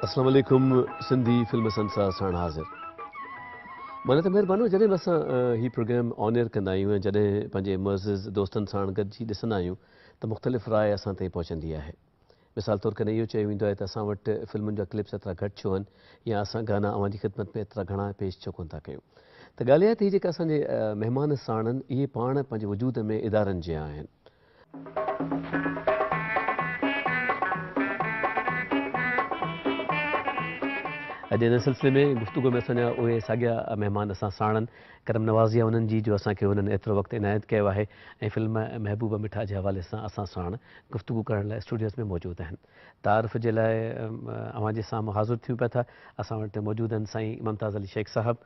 अस्सलाम वालेकुम सिंधी फिल्म संसार साण हाज़िर मन त महिरबानी जॾहिं बि असां हीउ प्रोग्राम ऑन एयर कंदा आहियूं ऐं जॾहिं पंहिंजे मुअज़िज़ दोस्तनि साण गॾिजी ॾिसंदा आहियूं त मुख़्तलिफ़ राय असां ताईं पहुचंदी आहे। मिसाल तौरु कॾहिं इहो चयो वेंदो आहे त असां वटि फिल्मुनि जा क्लिप्स एतिरा घटि छो आहिनि या असां गाना अव्हांजी ख़िदमत में एतिरा घणा पेश छो कोन था कयूं। त ॻाल्हि इहा थी जेका असांजे महिमान साणनि इहे पाण पंहिंजे वजूद में इदारनि जिया आहिनि। अॼु हिन सिलसिले में गुफ़्तगू में असांजा उहे साॻिया महिमान असां साणनि करम नवाज़ी आहे उन्हनि जी जो असांखे हुननि एतिरो वक़्तु इनायत कयो आहे ऐं फिल्म महबूब मिठा जे हवाले सां असां साण गुफ़्तगू करण लाइ स्टूडियोज़ में मौजूदु आहिनि। तारीफ़ जे लाइ अव्हांजे साम्हूं हाज़िर थियूं पिया था। असां वटि मौजूदु आहिनि साईं मुमताज़ अली शेख साहिबु।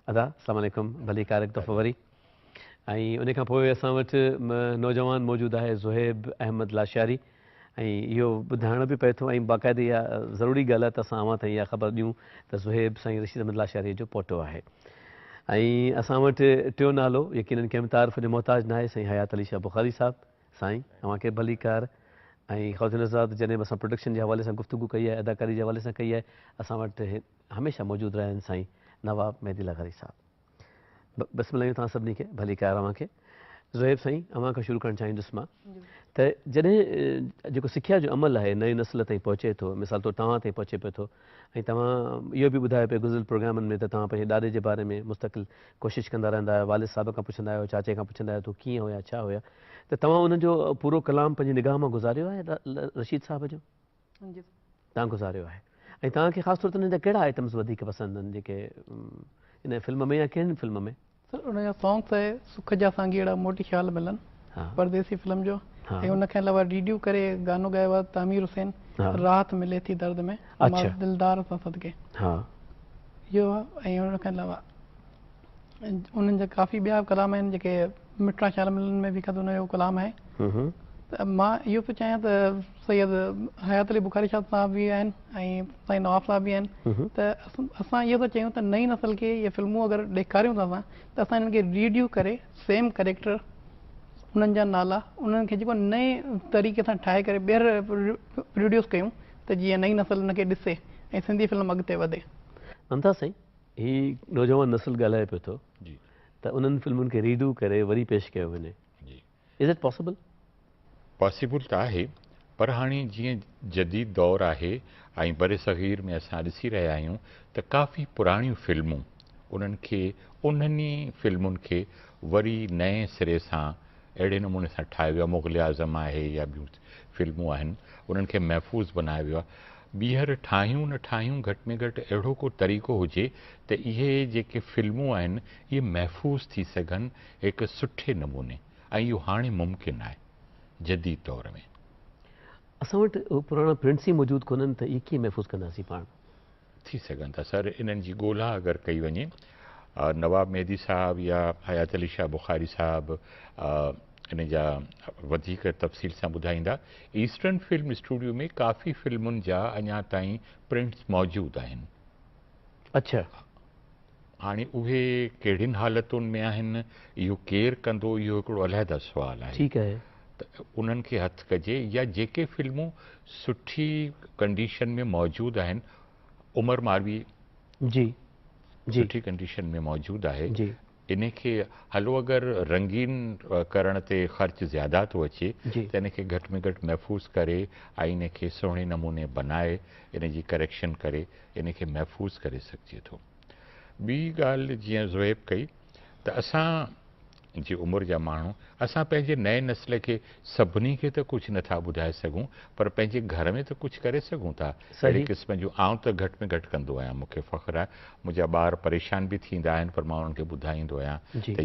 अदा अस्सलाम वालेकुम, भली कार हिकु दफ़ो वरी। ऐं उन खां पोइ असां वटि नौजवान मौजूदु आहे ज़ुहैब अहमद लाशारी ऐं इहो ॿुधाइणो बि पए थो ऐं बाक़ाइदे इहा ज़रूरी ॻाल्हि आहे त असां अव्हां ताईं इहा ख़बर ॾियूं त ज़ुहैब साईं रशीद अहमद लाशारी जो पोटो आहे। ऐं असां वटि टियों नालो यकीननि कंहिं तारीफ़ जो मोहताज न आहे साईं हयात अली शाह बुखारी साहिबु। साईं अव्हांखे भली कार। ऐं ख़ौज़ नज़ाद जॾहिं बि असां प्रोडक्शन जे हवाले सां गुफ़्तगू कई आहे अदाकारी जे हवाले सां कई आहे असां वटि हमेशह मौजूदु रहिया आहिनि साईं नवाब मेहदी लगारी साहिबु। बिस्मिल्लाह तव्हां सभिनी खे भली कार। अव्हांखे ज़ुहैब साईं अव्हां खां शुरू करणु चाहींदुसि मां त जॾहिं जेको सिखिया जो अमल आहे नई नस्ल ताईं पहुचे थो मिसाल तौरु तव्हां ताईं पहुचे पियो थो ऐं तव्हां इहो बि ॿुधायो पियो गुज़िरियल प्रोग्रामनि में त तव्हां पंहिंजे ॾाॾे जे बारे में मुस्तक़िल कोशिशि कंदा रहंदा आहियो वालिद साहिब खां पुछंदा आहियो चाचे खां पुछंदा आहियो तूं कीअं हुया छा हुया त तव्हां उनजो पूरो कलाम पंहिंजी निगाह मां गुज़ारियो आहे रशीद साहिब जो? तव्हां गुज़ारियो आहे ऐं तव्हांखे ख़ासि तौर ते उन्हनि जा कहिड़ा आइटम्स वधीक पसंदि आहिनि जेके इन फिल्म में या कहिड़ी फिल्म में? सर उनजा सॉन्ग्स आहे सुख जा सांगीड़ा मोटी ख़्याल मिलन परदेसी फिल्म जो ऐं उनखे अलावा रिड्यू करे गानो ॻायो आहे तामीर हुसैन राहत मिले थी दर्द में दिलदार सां सदके इहो आहे। ऐं उनखे अलावा उन्हनि जा काफ़ी ॿिया कलाम आहिनि जेके मिठा ख़्याल मिलन में बि उनजो कलाम आहे। त मां इहो पियो चाहियां त सैयद हयात अली बुखारी साहिब बि आहिनि ऐं साईं नवाब साहिब बि आहिनि त असां इहो था चयूं त नई नस्ल खे इहे फिल्मूं अगरि ॾेखारियूं था त असां हिननि खे रीड्यू करे सेम कैरेक्टर उन्हनि जा नाला उन्हनि खे जेको नए तरीक़े सां ठाहे करे ॿीहर प्रोड्यूस कयूं त जीअं नई नस्ल हुनखे ॾिसे ऐं सिंधी फिल्म अॻिते वधे। अंदा साईं हीउ नौजवान नस्ल ॻाल्हाए पियो थो त उन्हनि फिल्मुनि खे रीडू करे वरी पेश कयो वञे। Is it possible? पॉसिबल त आहे पर हाणे जीअं जदीद दौरु आहे ऐं बर सग़ीर में असां ॾिसी रहिया आहियूं त काफ़ी पुराणियूं फिल्मूं उन्हनि फिल्मुनि खे वरी नए सिरे सां अहिड़े नमूने सां ठाहियो वियो आहे। मुग़ल आज़म आहे या ॿियूं फिल्मूं आहिनि उन्हनि खे महफ़ूज़ बनायो वियो आहे। ॿीहर ठाहियूं न ठाहियूं घटि में घटि अहिड़ो को तरीक़ो हुजे त इहे जेके फिल्मूं आहिनि इहे महफ़ूज़ थी सघनि हिकु सुठे नमूने ऐं इहो हाणे मुमकिन आहे जदीद दौर में। असां वटि पुराणा प्रिंट्स ई मौजूदु कोन्हनि त इहे कीअं महफ़ूज़ कंदासीं पाण? थी सघनि था सर इन्हनि जी ॻोल्हा अगरि कई वञे नवाब मेहदी साहिबु या हयात अली शाह बुखारी साहिबु इन जा वधीक तफ़सील सां ॿुधाईंदा। ईस्टर्न फिल्म स्टूडियो में काफ़ी फिल्मुनि जा अञा ताईं प्रिंट्स मौजूदु आहिनि। अच्छा हाणे उहे कहिड़ियुनि हालतुनि में आहिनि इहो केरु कंदो इहो हिकिड़ो अलहदा सुवालु आहे। ठीकु आहे त उन्हनि खे हथु कजे या जेके फिल्मूं सुठी कंडीशन में मौजूदु आहिनि उमर मारवी सुठी कंडीशन में मौजूदु आहे इन खे हलो अगरि रंगीन करण ते ख़र्च ज़्यादा थो अचे त इन खे घटि में घटि महफ़ूज़ करे ऐं इन खे सुहिणे नमूने बनाए इन जी करेक्शन करे इन खे महफ़ूज़ करे सघिजे थो। ॿी ॻाल्हि जीअं ज़ुहैब कई त असां जी उमिरि जा माण्हू असां पंहिंजे नए नस्ल खे सभिनी खे त कुझु नथा ॿुधाए सघूं पर पंहिंजे घर में त कुझु करे सघूं था। अहिड़े क़िस्म जूं आउं त घटि में घटि कंदो आहियां। मूंखे फ़ख़्रु आहे मुंहिंजा ॿार परेशान बि थींदा आहिनि पर मां उन्हनि खे ॿुधाईंदो आहियां त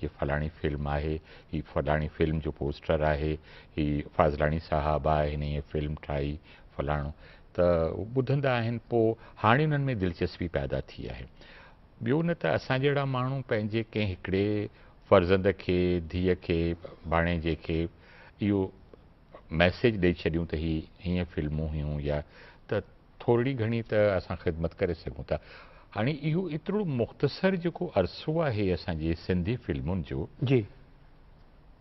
हीअ फलाणी फिल्म आहे हीअ फलाणी फिल्म जो पोस्टर आहे हीअ फाज़लाणी साहबु आहे हिन हीअ फिल्म ठाही फलाणो त ॿुधंदा आहिनि। पोइ हाणे उन्हनि में दिलचस्पी पैदा थी आहे। ॿियो न त असां जहिड़ा माण्हू पंहिंजे कंहिं हिकिड़े फ़र्ज़ंद खे धीअ खे भाणेजे खे इहो मैसेज ॾेई छॾियूं त हीअं फिल्मूं हुयूं या त थोरी घणी त असां ख़िदमत करे सघूं था। हाणे इहो एतिरो मुख़्तसर जेको अरसो आहे असांजे सिंधी फिल्मुनि जो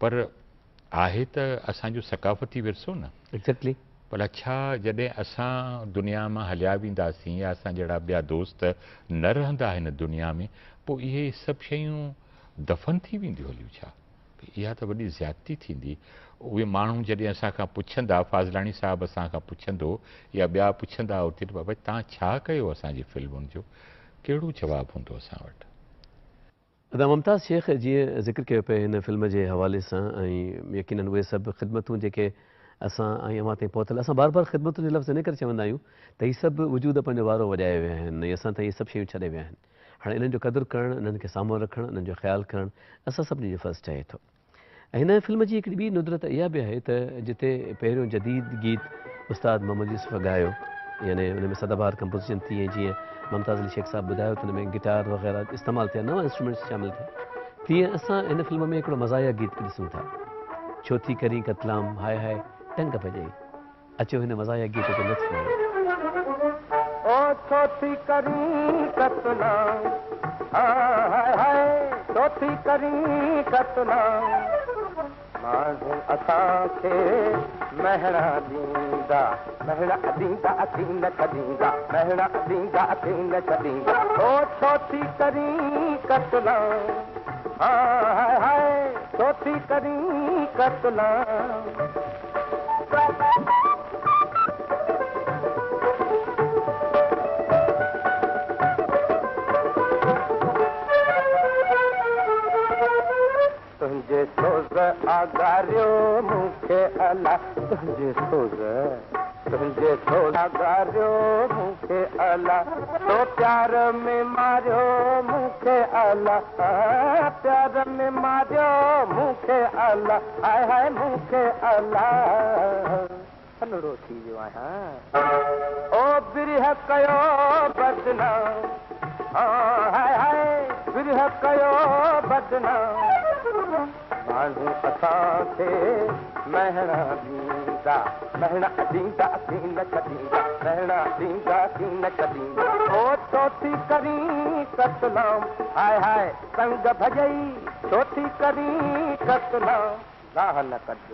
पर आहे त असांजो सकाफ़ती विरसो न। एक्ज़ैक्टली भला छा जॾहिं असां दुनिया मां हलिया वेंदासीं या असां जहिड़ा ॿिया दोस्त न रहंदा हिन दुनिया में, पोइ इहे सभु शयूं दफ़न थी वेंदियूं हलियूं छा? इहा त वॾी ज़्यादती थींदी। उहे माण्हू जॾहिं असांखां पुछंदा, फाज़लाणी साहिबु असांखां पुछंदो या ॿिया पुछंदा उते, बाबा तव्हां छा कयो असांजी फिल्मुनि जो, कहिड़ो जवाबु हूंदो असां वटि? अदा मुमताज़ शेख जीअं ज़िक्र कयो पिए हिन फिल्म जे हवाले सां, ऐं यकीननि उहे सभु ख़िदमतूं जेके असां ऐं अव्हां ताईं पहुतल, असां बार बार ख़िदमतुनि जो लफ़्ज़ इन करे चवंदा आहियूं त हीअ सभु वजूद पंहिंजो वारो वॼाए विया आहिनि ऐं असां ताईं इहे सभु शयूं छॾे विया आहिनि। हाणे इन्हनि जो क़दुरु करणु, इन्हनि खे साम्हूं रखणु, इन्हनि जो ख़्यालु करणु असां सभिनी जो फ़र्ज़ु चए थो। ऐं हिन फिल्म जी हिकिड़ी ॿी नुदरत इहा बि आहे त जिते पहिरियों जदीद गीत उस्ताद मोहम्मद यूसुफ़ गायो, यानी उन में सदाबहार कंपोज़िशन थी, ऐं जीअं मुमताज़ अली शेख साहिबु ॿुधायो त हुन में गिटार वग़ैरह इस्तेमालु थिया, नवां इंस्ट्रूमेंट्स शामिलु थिया, तीअं असां हिन फिल्म में हिकिड़ो मज़ाहिया गीत बि ॾिसूं था, छो थी करी कतलाम हाय हाय टंग भॼई। अचो हिन मज़ाहिया गीत जो लुत्फ़ खणो। ओ छो थी करी कतलाम हाय हाय छो थी करी कतलाम, माण्हू असांखे महणा ॾींदा, महणा ॾींदा असीं न छॾींदा, महणा ॾींदा असीं न छॾींदा। ओ छो थी करी कतलाम हाय हाय छो थी करी कतलाम। तुंहिंजे सोज़ आगारियो मूंखे अला, तुंहिंजे सोज़ आगारियो मूंखे अला, तो प्यार में मारियो मूंखे अला, प्यार में मारियो मूंखे अला, हाय हाय मूंखे अला। सनड़ो थी वियो आहियां ओ बिरह कयो बदनाम, हाय हाय बिरह कयो बदनाम, माण्हू असांखे महणा ॾींदा, महणा ॾींदा असीं न छॾींदा, महणा ॾींदा असीं न छॾींदा। ओ छो थी करी कतलाम हाय हाय संग भॼई, छो थी करी कतलाम, राह न कढ।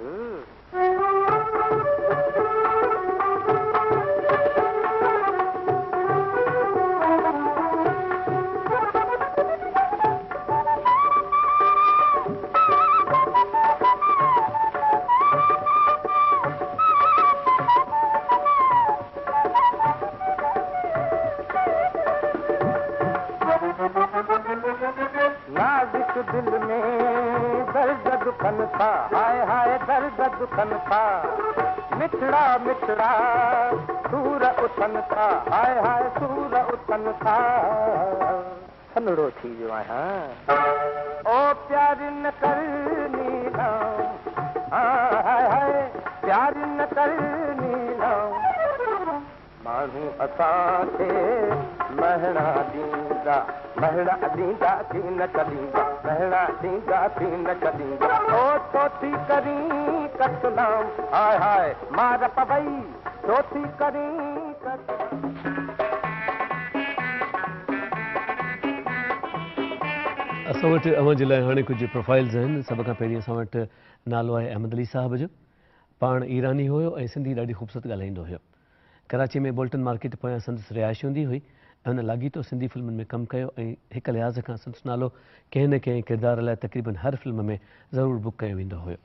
नाज़ुक दिल में दर्द दुखन था, हाय हाय दर्द दुखन था, मिठड़ा मिठड़ा सूर उथन था, हाय हाय सूर उथन था। सनड़ो थी वियो आहियां ओ प्यार न करनी ना, हाय हाय प्यार न करनी ना, माण्हू असांखे महणा ॾींदा, महणा ॾींदा असीं न छॾींदा, महणा ॾींदा असीं न छॾींदा। ओ छो थी करी कतलाम हाय हाय मार पवई, छो थी करी असां वटि अव्हां जे लाइ हाणे कुझु प्रोफाइल्स आहिनि। सभ खां पहिरीं असां वटि नालो आहे अहमद अली साहिब जो। पाण ईरानी हुयो ऐं सिंधी ॾाढी ख़ूबसूरत ॻाल्हाईंदो हुयो। कराची में बोल्टन मार्केट पोयां संदसि रिहाइश हूंदी हुई ऐं हुन लाॻीतो सिंधी फिल्मुनि में कमु कयो ऐं हिक लिहाज़ खां संदसि नालो कंहिं न कंहिं किरदार लाइ तक़रीबन हर फिल्म में ज़रूरु बुक कयो वेंदो हुयो।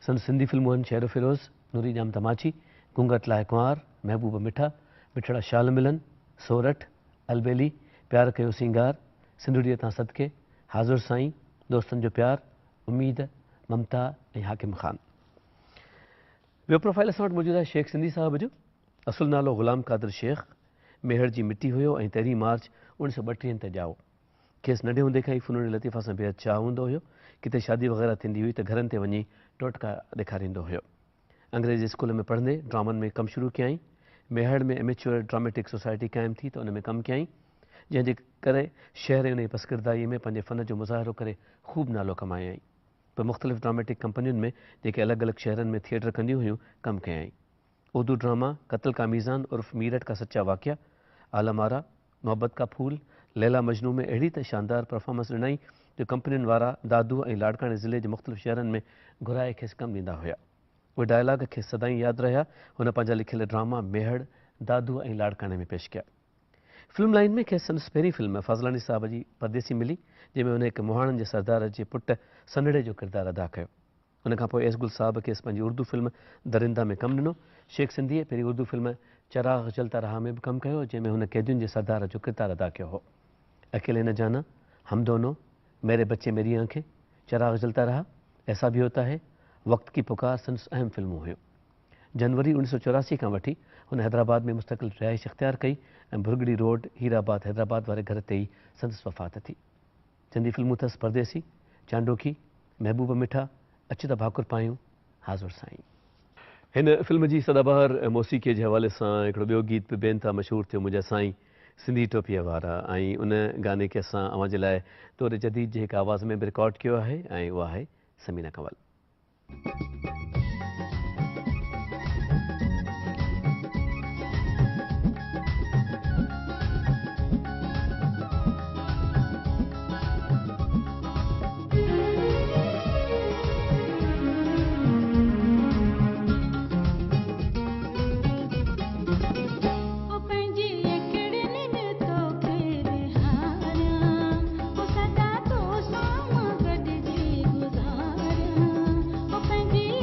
संदसि सिंधी फिल्मूं आहिनि शेरो फिरोज़, नूरी जाम तमाची, घूंघट लाइ कुंवार, महबूब मिठा, मिठड़ा शाल मिलन, सोरठ, अलबेली, प्यार कयो सिंगार, सिंधुड़ीअ तां सदके, हाज़ुर साईं, दोस्तनि जो प्यार, उम्मीद, ममता ऐं हाकिम ख़ान। ॿियो प्रोफाइल असां वटि मौजूदु आहे शेख सिंधी साहिब जो। असुलु नालो ग़ुलाम क़ादिर शेख, मेहर जी मिटी हुयो ऐं 13 मार्च 1932 ते ॼाओ। खेसि नंढे हूंदे खां ई फ़नून लतीफ़ा सां बेहदि चाह हूंदो हुयो। किथे शादी वग़ैरह थींदी हुई त घरनि ते वञी टोटका ॾेखारींदो हुयो। अंग्रेज़ी स्कूल में पढ़ंदे ड्रामनि में कमु शुरू कयईं। मेहर में एमेच्योर ड्रामेटिक सोसाइटी क़ाइमु थी त उन में कमु कयईं, जंहिंजे करे शहर उन जी पसकिरदाईअ में पंहिंजे फ़न जो मुज़ाहिरो करे ख़ूब नालो कमायईं। पोइ मुख़्तलिफ़ ड्रामेटिक कंपनियुनि में जेके अलॻि अलॻि शहरनि में थिएटर कंदियूं हुयूं कमु कयईं। उर्दू ड्रामा क़त्ल का मीज़ान उर्फ़ मीरठ का सच्चा वाक़िया, आलम आरा, मोहब्बत का फूल, लैला मजनू में अहिड़ी त शानदार परफॉर्मेंस ॾिनई जो कंपनियुनि वारा दादू ऐं लाड़काणे ज़िले जे मुख़्तलिफ़ शहरनि में घुराए खेसि कमु ॾींदा हुया। उहे डायलॉग खे सदाईं यादि रहिया। हुन पंहिंजा लिखियल ड्रामा मेहड़, दादू ऐं लाड़काणे में पेश कया। फिल्म लाइन में खेसि संदसि पहिरीं फिल्म फज़लानी साहब जी परदेसी मिली, जंहिंमें हुन हिकु मोहाणनि जे सरदार जे पुटु सनड़े जो किरदारु अदा कयो। उन खां पोइ एसगुल साहब खेसि पंहिंजी उर्दू फिल्म दरिंदा में कमु ॾिनो। शेख सिंधीअ पहिरीं उर्दू फिल्म चराग़ जलता रहा में बि कमु कयो, जंहिंमें हुन कैदियुनि जे सरदार जो किरदारु अदा कयो हो। अकेले न जाना, हम दोनों, मेरे बच्चे मेरी आंखें, चराग़ जलता रहा, ऐसा भी होता है, वक्त की पुकार संदसि अहम फिल्मूं हुयूं। जनवरी 1984 खां वठी हुन हैदराबाद में मुस्तक़िल रिहाइश इख़्तियार कई ऐं भुरगड़ी रोड, हीराबाद, हैदराबाद वारे घर ते ई संदसि वफ़ात थी। सिंधी फिल्मूं अथसि परदेसी, चांडोकी, महबूब मिठा, अच त भाकुर पायूं, हाज़ुर साईं। हिन फिल्म जी सदाबहार मौसीक़ीअ जे हवाले सां हिकिड़ो ॿियो गीत बि बेनता मशहूरु थियो, मुंहिंजा साईं सिंधी टोपीअ वारा, ऐं उन गाने खे असां अव्हां जे लाइ तौर जदीद जे हिकु आवाज़ में बि रिकॉर्ड कयो आहे, ऐं उहा आहे समीना कंवल। पंहिंजी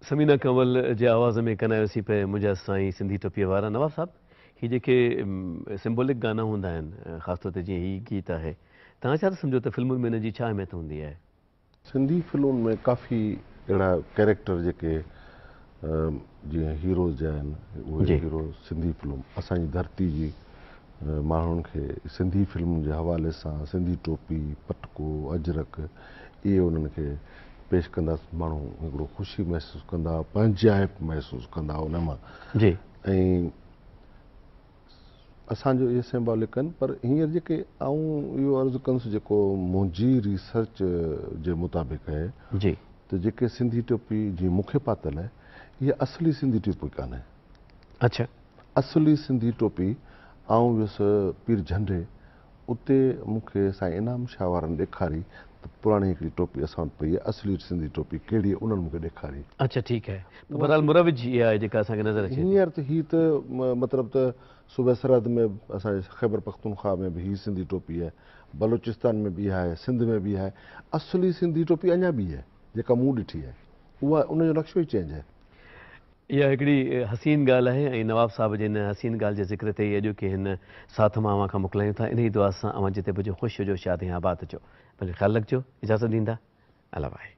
समीना कंवल जे आवाज़ में कनायोसीं पे मुंहिंजा साईं सिंधी टोपीअ वारा। नवाब साहब, ही जेके सिंबॉलिक गाना हूंदा आहिनि, ख़ासि तौर ते जीअं ही गीत आहे, तव्हां छा था सम्झो त फिल्मुनि में हिनजी छा अहमियत हूंदी आहे? सिंधी फिल्मुनि में काफ़ी अहिड़ा कैरेक्टर जेके जीअं हीरोज़ जा आहिनि, उहे हीरो सिंधी फिल्म असांजी धरती जी माण्हुनि खे सिंधी फिल्मुनि जे हवाले सां सिंधी टोपी, पटको, अजरक इहे उन्हनि खे पेश कंदासीं। माण्हू हिकिड़ो ख़ुशी महसूसु कंदा, पंहिंजाइप महसूसु कंदा उन मां। जी। ऐं असांजो इहे सिंबॉलिक आहिनि, पर हींअर जेके आऊं इहो अर्ज़ु कंदुसि जेको मुंहिंजी रिसर्च जे मुताबिक़ आहे जी, त जेके सिंधी टोपी जीअं मूंखे पातल आहे, इहा असली सिंधी टोपी कान्हे। अच्छा। असली सिंधी टोपी आऊं वियुसि पीर झंडे, उते मूंखे साईं इनाम शाह वारनि ॾेखारी त पुराणी हिकिड़ी टोपी असां वटि पई आहे, असली सिंधी टोपी कहिड़ी आहे उन्हनि मूंखे ॾेखारी। अच्छा, ठीकु आहे। बहरहाल मुरविज इहा आहे जेका असांखे नज़र अचे। हींअर त हीअ त मतिलबु त सूबे सरहद में असांजे ख़ैबर पख्तूनख्वा में बि हीअ सिंधी टोपी आहे, बलूचिस्तान में बि आहे, सिंध में बि आहे। असली सिंधी टोपी अञा बि आहे जेका मूं ॾिठी आहे, उहा उनजो नक्शो ई चेंज आहे। इहा हिकिड़ी हसीन ॻाल्हि आहे ऐं नवाब साहब जे हिन हसीन ॻाल्हि जे ज़िक्र ते अॼु की हिन साथ मां अव्हां खां मोकिलायूं था। इन ई दुआ सां अव्हां जिते बि हुजो ख़ुशि हुजो, शाद ऐं आबाद हुजो। भले ख़्यालु रखिजो, इजाज़त ॾींदा। अला भाई।